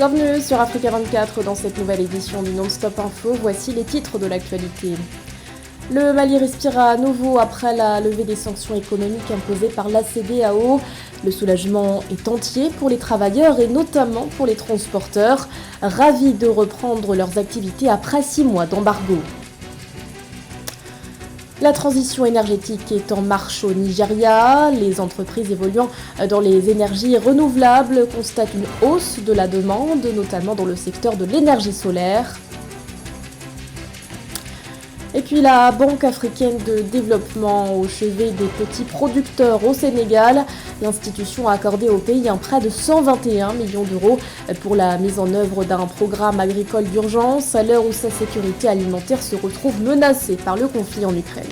Bienvenue sur Africa 24 dans cette nouvelle édition du Non-Stop Info. Voici les titres de l'actualité. Le Mali respire à nouveau après la levée des sanctions économiques imposées par la CEDEAO. Le soulagement est entier pour les travailleurs et notamment pour les transporteurs, ravis de reprendre leurs activités après 6 mois d'embargo. La transition énergétique est en marche au Nigeria. Les entreprises évoluant dans les énergies renouvelables constatent une hausse de la demande, notamment dans le secteur de l'énergie solaire. Et puis la Banque africaine de développement au chevet des petits producteurs au Sénégal. L'institution a accordé au pays un prêt de 121 millions d'euros pour la mise en œuvre d'un programme agricole d'urgence à l'heure où sa sécurité alimentaire se retrouve menacée par le conflit en Ukraine.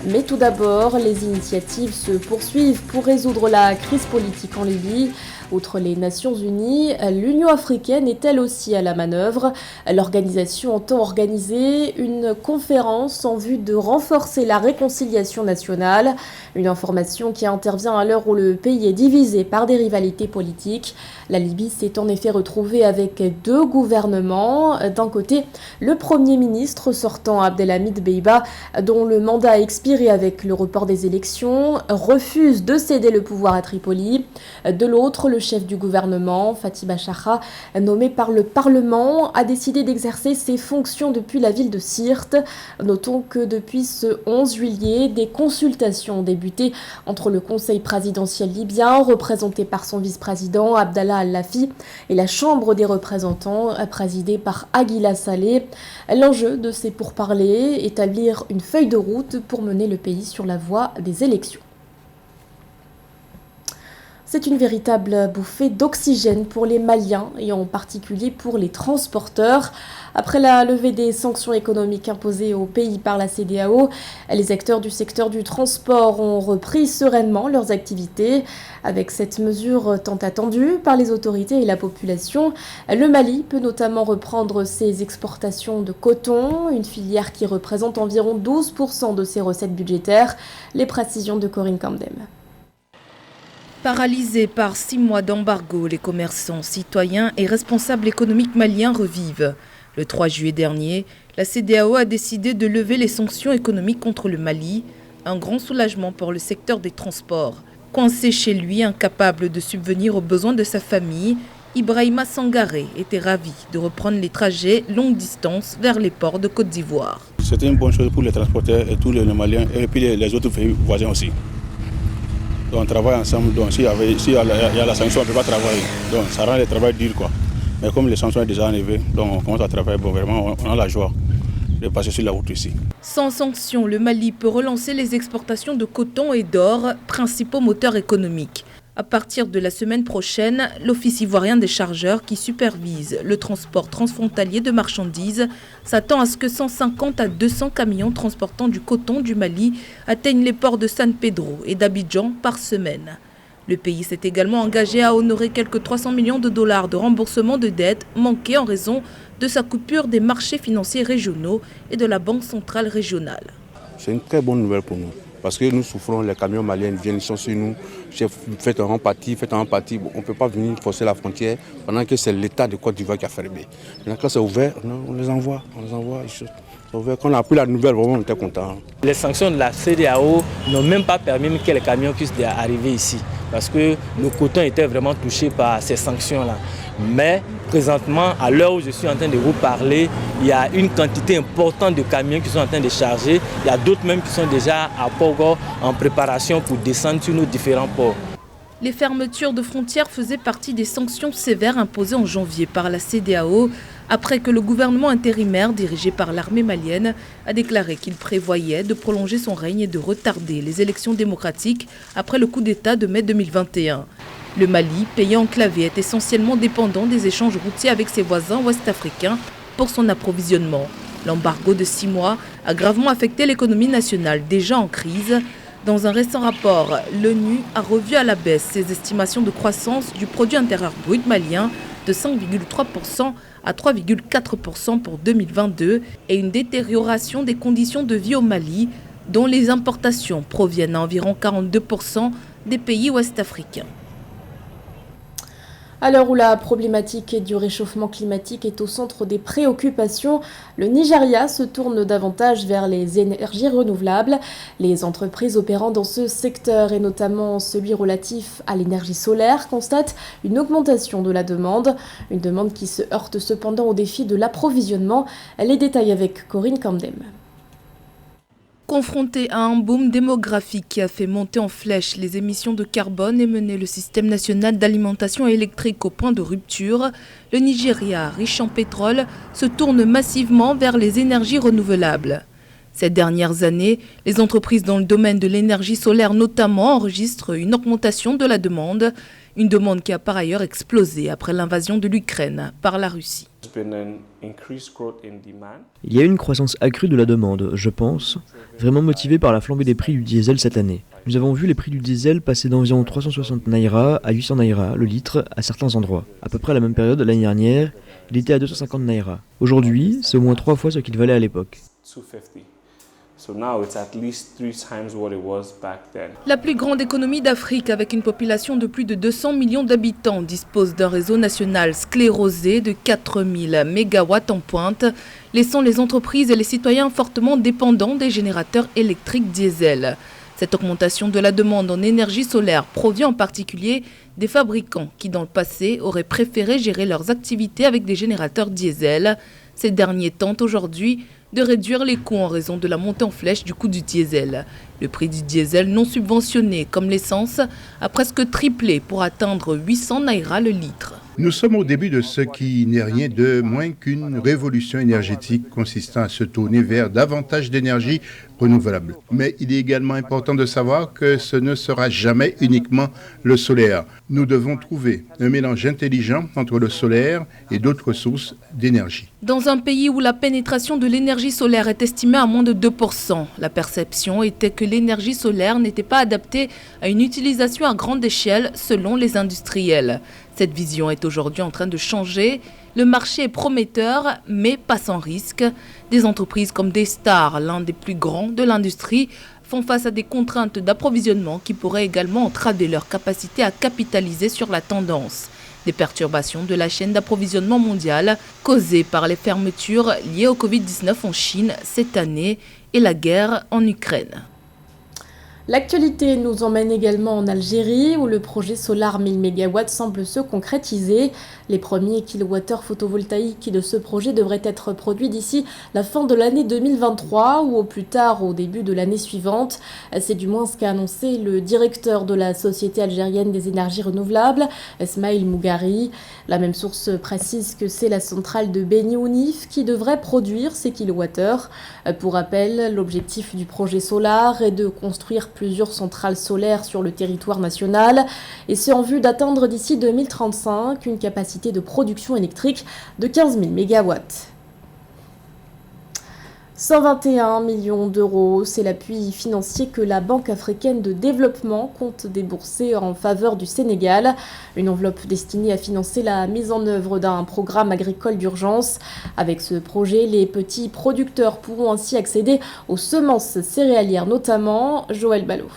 Mais tout d'abord, les initiatives se poursuivent pour résoudre la crise politique en Libye. Outre les Nations Unies, l'Union africaine est elle aussi à la manœuvre. L'organisation entend organiser une conférence en vue de renforcer la réconciliation nationale. Une information qui intervient à l'heure où le pays est divisé par des rivalités politiques. La Libye s'est en effet retrouvée avec 2 gouvernements. D'un côté, le Premier ministre sortant Abdelhamid Dbeibah, dont le mandat a expiré avec le report des élections, refuse de céder le pouvoir à Tripoli. De l'autre, le chef du gouvernement, Fathi Bashagha, nommé par le Parlement, a décidé d'exercer ses fonctions depuis la ville de Sirte. Notons que depuis ce 11 juillet, des consultations ont débuté entre le Conseil présidentiel libyen, représenté par son vice-président Abdallah Al-Lafi, et la Chambre des représentants, présidée par Aguila Saleh. L'enjeu de ces pourparlers, établir une feuille de route pour mener le pays sur la voie des élections. C'est une véritable bouffée d'oxygène pour les Maliens et en particulier pour les transporteurs. Après la levée des sanctions économiques imposées au pays par la CEDEAO, les acteurs du secteur du transport ont repris sereinement leurs activités. Avec cette mesure tant attendue par les autorités et la population, le Mali peut notamment reprendre ses exportations de coton, une filière qui représente environ 12% de ses recettes budgétaires. Les précisions de Corinne Camdem. Paralysés par 6 mois d'embargo, les commerçants, citoyens et responsables économiques maliens revivent. Le 3 juillet dernier, la CEDEAO a décidé de lever les sanctions économiques contre le Mali, un grand soulagement pour le secteur des transports. Coincé chez lui, incapable de subvenir aux besoins de sa famille, Ibrahima Sangaré était ravi de reprendre les trajets longue distance vers les ports de Côte d'Ivoire. C'était une bonne chose pour les transporteurs et tous les Maliens et puis les autres pays voisins aussi. Donc on travaille ensemble, donc s'il y a la sanction, on ne peut pas travailler. Donc ça rend le travail dur quoi. Mais comme les sanctions sont déjà enlevées, donc on commence à travailler, bon vraiment on a la joie de passer sur la route ici. Sans sanction, le Mali peut relancer les exportations de coton et d'or, principaux moteurs économiques. À partir de la semaine prochaine, l'Office ivoirien des chargeurs qui supervise le transport transfrontalier de marchandises s'attend à ce que 150 à 200 camions transportant du coton du Mali atteignent les ports de San Pedro et d'Abidjan par semaine. Le pays s'est également engagé à honorer quelques 300 millions de dollars de remboursement de dettes manquées en raison de sa coupure des marchés financiers régionaux et de la Banque centrale régionale. C'est une très bonne nouvelle pour nous. Parce que nous souffrons, les camions maliens viennent, ils sont sur nous. Faites un parti. On ne peut pas venir forcer la frontière pendant que c'est l'État de Côte d'Ivoire qui a fermé. Maintenant, quand c'est ouvert, on les envoie. Quand on a pris la nouvelle, vraiment, on était contents. Les sanctions de la CEDEAO n'ont même pas permis que les camions puissent arriver ici. Parce que le coton était vraiment touché par ces sanctions-là. Mais présentement, à l'heure où je suis en train de vous parler, il y a une quantité importante de camions qui sont en train de charger. Il y a d'autres même qui sont déjà à Pogo en préparation pour descendre sur nos différents ports. Les fermetures de frontières faisaient partie des sanctions sévères imposées en janvier par la CEDEAO après que le gouvernement intérimaire dirigé par l'armée malienne a déclaré qu'il prévoyait de prolonger son règne et de retarder les élections démocratiques après le coup d'État de mai 2021. Le Mali, pays enclavé, est essentiellement dépendant des échanges routiers avec ses voisins ouest-africains pour son approvisionnement. L'embargo de 6 mois a gravement affecté l'économie nationale déjà en crise. Dans un récent rapport, l'ONU a revu à la baisse ses estimations de croissance du produit intérieur brut malien de 5,3% à 3,4% pour 2022 et une détérioration des conditions de vie au Mali, dont les importations proviennent à environ 42% des pays ouest-africains. À l'heure où la problématique du réchauffement climatique est au centre des préoccupations, le Nigeria se tourne davantage vers les énergies renouvelables. Les entreprises opérant dans ce secteur, et notamment celui relatif à l'énergie solaire, constatent une augmentation de la demande. Une demande qui se heurte cependant au défi de l'approvisionnement. Les détails avec Corinne Camdem. Confronté à un boom démographique qui a fait monter en flèche les émissions de carbone et mené le système national d'alimentation électrique au point de rupture, le Nigeria, riche en pétrole, se tourne massivement vers les énergies renouvelables. Ces dernières années, les entreprises dans le domaine de l'énergie solaire notamment enregistrent une augmentation de la demande, une demande qui a par ailleurs explosé après l'invasion de l'Ukraine par la Russie. Il y a eu une croissance accrue de la demande, je pense, vraiment motivée par la flambée des prix du diesel cette année. Nous avons vu les prix du diesel passer d'environ 360 naira à 800 naira le litre à certains endroits. À peu près à la même période l'année dernière, il était à 250 naira. Aujourd'hui, c'est au moins 3 fois ce qu'il valait à l'époque. La plus grande économie d'Afrique, avec une population de plus de 200 millions d'habitants, dispose d'un réseau national sclérosé de 4000 mégawatts en pointe, laissant les entreprises et les citoyens fortement dépendants des générateurs électriques diesel. Cette augmentation de la demande en énergie solaire provient en particulier des fabricants qui, dans le passé, auraient préféré gérer leurs activités avec des générateurs diesel. Ces derniers tentent aujourd'hui de réduire les coûts en raison de la montée en flèche du coût du diesel. Le prix du diesel non subventionné, comme l'essence, a presque triplé pour atteindre 800 naira le litre. Nous sommes au début de ce qui n'est rien de moins qu'une révolution énergétique consistant à se tourner vers davantage d'énergie renouvelable. Mais il est également important de savoir que ce ne sera jamais uniquement le solaire. Nous devons trouver un mélange intelligent entre le solaire et d'autres sources d'énergie. Dans un pays où la pénétration de l'énergie solaire est estimée à moins de 2%, la perception était que l'énergie solaire n'était pas adaptée à une utilisation à grande échelle selon les industriels. Cette vision est aujourd'hui en train de changer. Le marché est prometteur, mais pas sans risque. Des entreprises comme Daystar, l'un des plus grands de l'industrie, font face à des contraintes d'approvisionnement qui pourraient également entraver leur capacité à capitaliser sur la tendance. Des perturbations de la chaîne d'approvisionnement mondiale causées par les fermetures liées au Covid-19 en Chine cette année et la guerre en Ukraine. L'actualité nous emmène également en Algérie où le projet Solar 1000 MW semble se concrétiser. Les premiers kilowattheures photovoltaïques de ce projet devraient être produits d'ici la fin de l'année 2023 ou au plus tard au début de l'année suivante. C'est du moins ce qu'a annoncé le directeur de la Société algérienne des énergies renouvelables, Esmaïl Mougari. La même source précise que c'est la centrale de Beni Ounif qui devrait produire ces kilowattheures. Pour rappel, l'objectif du projet Solar est de construire plusieurs centrales solaires sur le territoire national et c'est en vue d'atteindre d'ici 2035 une capacité de production électrique de 15 000 MW. 121 millions d'euros, c'est l'appui financier que la Banque africaine de développement compte débourser en faveur du Sénégal. Une enveloppe destinée à financer la mise en œuvre d'un programme agricole d'urgence. Avec ce projet, les petits producteurs pourront ainsi accéder aux semences céréalières notamment. Joël Ballot.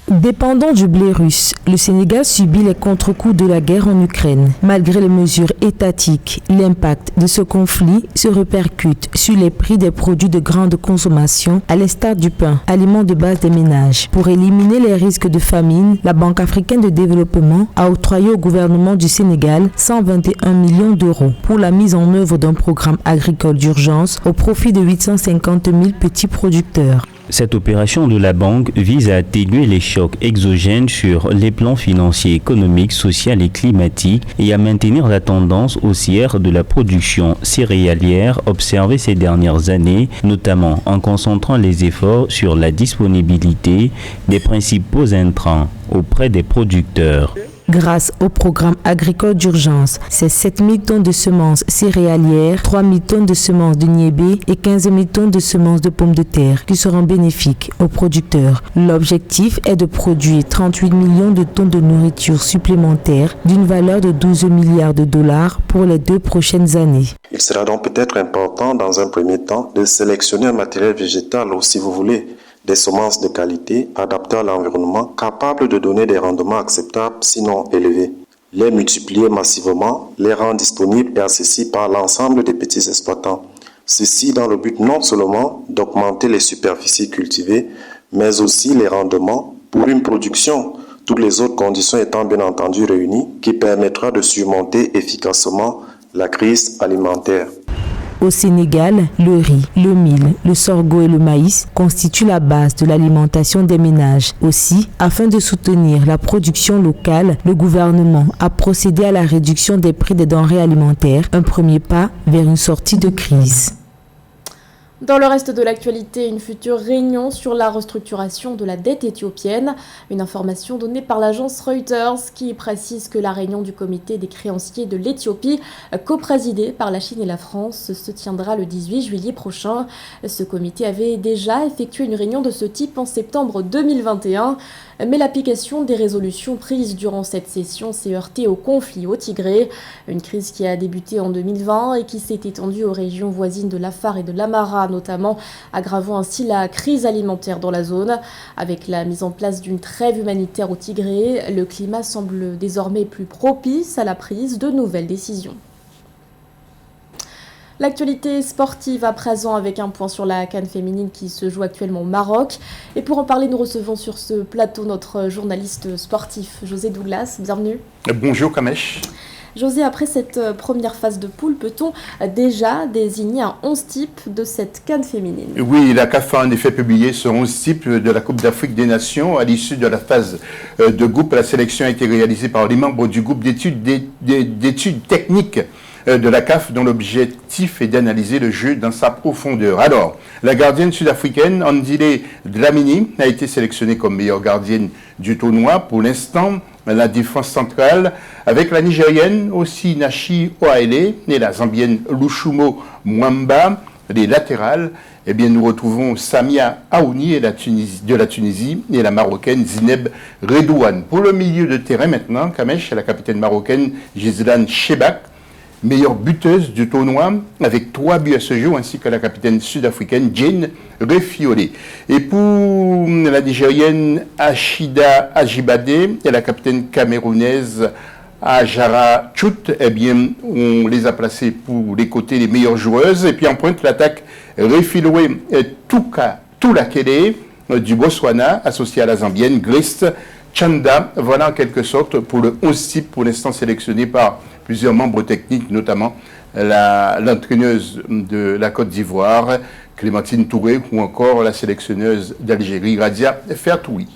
Dépendant du blé russe, le Sénégal subit les contre-coups de la guerre en Ukraine. Malgré les mesures étatiques, l'impact de ce conflit se répercute sur les prix des produits de grande consommation, à l'instar du pain, aliment de base des ménages. Pour éliminer les risques de famine, la Banque africaine de développement a octroyé au gouvernement du Sénégal 121 millions d'euros pour la mise en œuvre d'un programme agricole d'urgence au profit de 850 000 petits producteurs. Cette opération de la banque vise à atténuer les chocs exogènes sur les plans financiers, économiques, sociaux et climatiques et à maintenir la tendance haussière de la production céréalière observée ces dernières années, notamment en concentrant les efforts sur la disponibilité des principaux intrants auprès des producteurs. Grâce au programme agricole d'urgence, c'est 7 000 tonnes de semences céréalières, 3 000 tonnes de semences de niébé et 15 000 tonnes de semences de pommes de terre qui seront bénéfiques aux producteurs. L'objectif est de produire 38 millions de tonnes de nourriture supplémentaire d'une valeur de 12 milliards de dollars pour les 2 prochaines années. Il sera donc peut-être important dans un premier temps de sélectionner un matériel végétal ou si vous voulez des semences de qualité adaptées à l'environnement capables de donner des rendements acceptables sinon élevés. les multiplier massivement, les rendre disponibles et accessibles par l'ensemble des petits exploitants. Ceci dans le but non seulement d'augmenter les superficies cultivées, mais aussi les rendements pour une production, toutes les autres conditions étant bien entendu réunies, qui permettra de surmonter efficacement la crise alimentaire. Au Sénégal, le riz, le mil, le sorgho et le maïs constituent la base de l'alimentation des ménages. Aussi, afin de soutenir la production locale, le gouvernement a procédé à la réduction des prix des denrées alimentaires, un premier pas vers une sortie de crise. Dans le reste de l'actualité, une future réunion sur la restructuration de la dette éthiopienne. Une information donnée par l'agence Reuters qui précise que la réunion du comité des créanciers de l'Éthiopie, coprésidée par la Chine et la France, se tiendra le 18 juillet prochain. Ce comité avait déjà effectué une réunion de ce type en septembre 2021. Mais l'application des résolutions prises durant cette session s'est heurtée au conflit au Tigré, une crise qui a débuté en 2020 et qui s'est étendue aux régions voisines de l'Afar et de l'Amara, notamment aggravant ainsi la crise alimentaire dans la zone. Avec la mise en place d'une trêve humanitaire au Tigré, le climat semble désormais plus propice à la prise de nouvelles décisions. L'actualité sportive à présent avec un point sur la CAN féminine qui se joue actuellement au Maroc. Et pour en parler, nous recevons sur ce plateau notre journaliste sportif José Douglas. Bienvenue. Bonjour Kamesh. José, après cette première phase de poule, peut-on déjà désigner un 11 type de cette CAN féminine? Oui, la CAF a en effet publié ce 11 type de la Coupe d'Afrique des Nations. À l'issue de la phase de groupe, la sélection a été réalisée par les membres du groupe d'études techniques de la CAF, dont l'objectif est d'analyser le jeu dans sa profondeur. Alors, la gardienne sud-africaine Andile Dlamini a été sélectionnée comme meilleure gardienne du tournoi. Pour l'instant, la défense centrale, avec la Nigérienne aussi Nashi Oaele et la Zambienne Lushumo Mwamba, les latérales, eh bien, nous retrouvons Samia Aouni de la Tunisie et la Marocaine Zineb Redouane. Pour le milieu de terrain maintenant, Kamesh, la capitaine marocaine Gislan Chebak, meilleure buteuse du tournoi, avec 3 buts à ce jour, ainsi que la capitaine sud-africaine Jane Refiole. Et pour la Nigérienne Ashida Ajibade et la capitaine camerounaise Ajara Chut, eh bien, on les a placées pour les côtés les meilleures joueuses. Et puis en pointe, l'attaque Refiloe Tulakele du Botswana, associée à la Zambienne Grace Chanda. Voilà en quelque sorte pour le 11 type pour l'instant sélectionné par plusieurs membres techniques, notamment l'entraîneuse de la Côte d'Ivoire, Clémentine Touré, ou encore la sélectionneuse d'Algérie, Radia Fertoui.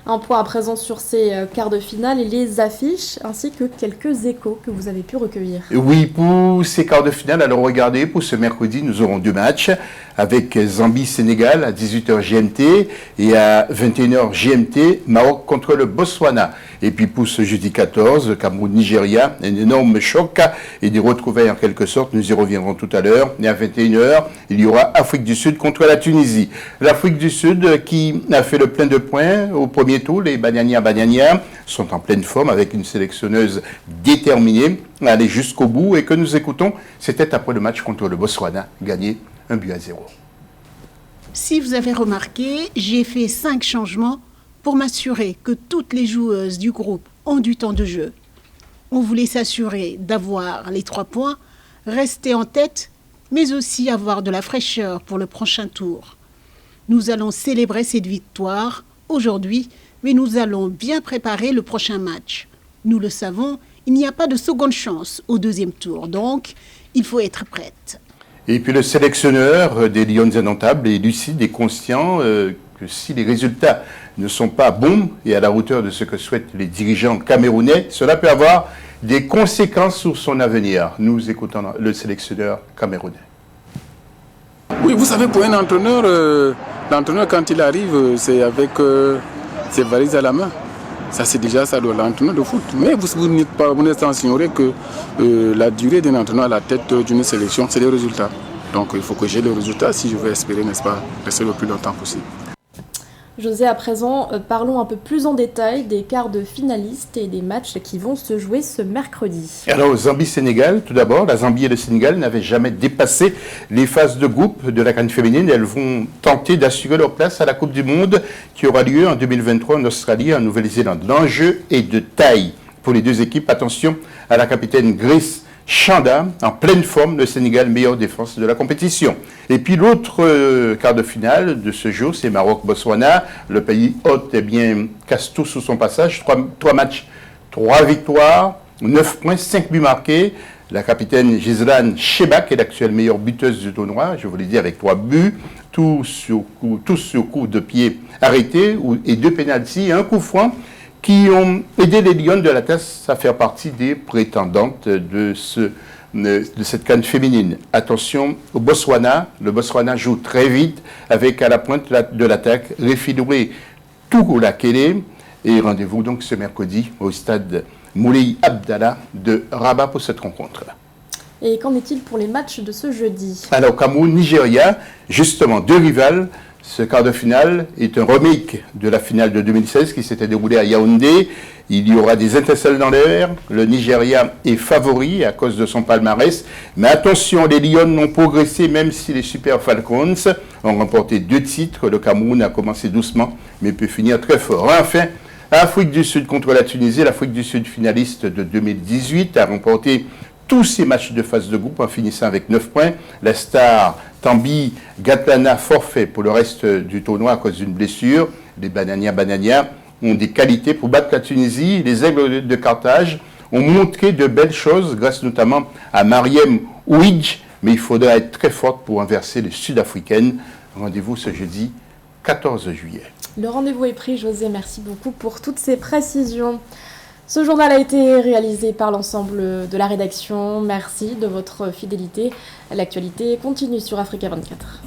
Un point à présent sur ces quarts de finale et les affiches, ainsi que quelques échos que vous avez pu recueillir. Oui, pour ces quarts de finale, alors regardez, pour ce mercredi, nous aurons 2 matchs avec Zambie-Sénégal à 18h GMT et à 21h GMT, Maroc contre le Botswana. Et puis pour ce jeudi 14, Cameroun-Nigeria, un énorme choc et des retrouvailles en quelque sorte, nous y reviendrons tout à l'heure. Et à 21h, il y aura Afrique du Sud contre la Tunisie. L'Afrique du Sud qui a fait le plein de points au premier tour, les Banyania sont en pleine forme avec une sélectionneuse déterminée à aller jusqu'au bout et que nous écoutons, c'était après le match contre le Botswana, gagné 1-0. Si vous avez remarqué, j'ai fait 5 changements pour m'assurer que toutes les joueuses du groupe ont du temps de jeu. On voulait s'assurer d'avoir les 3 points, rester en tête, mais aussi avoir de la fraîcheur pour le prochain tour. Nous allons célébrer cette victoire aujourd'hui, mais nous allons bien préparer le prochain match. Nous le savons, il n'y a pas de seconde chance au 2e tour, donc il faut être prête. Et puis le sélectionneur des Lions indomptables est lucide et conscient que si les résultats ne sont pas bons et à la hauteur de ce que souhaitent les dirigeants camerounais, cela peut avoir des conséquences sur son avenir. Nous écoutons le sélectionneur camerounais. Oui, vous savez, pour un entraîneur, l'entraîneur quand il arrive, c'est avec ses valises à la main. Ça, c'est déjà ça de l'entraîneur de foot. Mais vous n'êtes pas sans ignorer que la durée d'un entraîneur à la tête d'une sélection, c'est les résultats. Donc, il faut que j'ai les résultats si je veux espérer, n'est-ce pas, rester le plus longtemps possible. José, à présent, parlons un peu plus en détail des quarts de finalistes et des matchs qui vont se jouer ce mercredi. Alors, Zambie-Sénégal, tout d'abord, la Zambie et le Sénégal n'avaient jamais dépassé les phases de groupe de la CAN féminine. Elles vont tenter d'assurer leur place à la Coupe du Monde qui aura lieu en 2023 en Australie et en Nouvelle-Zélande. L'enjeu est de taille pour les deux équipes. Attention à la capitaine Grace Chanda, en pleine forme, le Sénégal, meilleure défense de la compétition. Et puis l'autre quart de finale de ce jour, c'est Maroc-Botswana. Le pays hôte casse tout sous son passage. 3 matchs, 3 victoires, 9 points, 5 buts marqués. La capitaine Gislan Chebak est l'actuelle meilleure buteuse du tournoi, je vous l'ai dit, avec 3 buts, tous sur coup de pied arrêté et 2 pénaltys et un coup franc, qui ont aidé les Lions de la Tasse à faire partie des prétendantes de cette CAN féminine. Attention au Botswana. Le Botswana joue très vite avec à la pointe de l'attaque Refiloué Tougoulakele. Et rendez-vous donc ce mercredi au stade Moulay Abdallah de Rabat pour cette rencontre. Et qu'en est-il pour les matchs de ce jeudi? Alors Cameroun, Nigeria, justement 2 rivales. Ce quart de finale est un remake de la finale de 2016 qui s'était déroulée à Yaoundé. Il y aura des étincelles dans l'air. Le Nigeria est favori à cause de son palmarès. Mais attention, les Lions ont progressé même si les Super Falcons ont remporté 2 titres. Le Cameroun a commencé doucement mais peut finir très fort. Enfin, Afrique du Sud contre la Tunisie. L'Afrique du Sud, finaliste de 2018, a remporté tous ses matchs de phase de groupe en finissant avec 9 points. La star Tambi Gatlana forfait pour le reste du tournoi à cause d'une blessure. Les Banania ont des qualités pour battre la Tunisie. Les Aigles de Carthage ont montré de belles choses grâce notamment à Mariem Ouidj. Mais il faudra être très forte pour inverser les Sud-Africaines. Rendez-vous ce jeudi 14 juillet. Le rendez-vous est pris, José. Merci beaucoup pour toutes ces précisions. Ce journal a été réalisé par l'ensemble de la rédaction. Merci de votre fidélité. L'actualité continue sur Africa 24.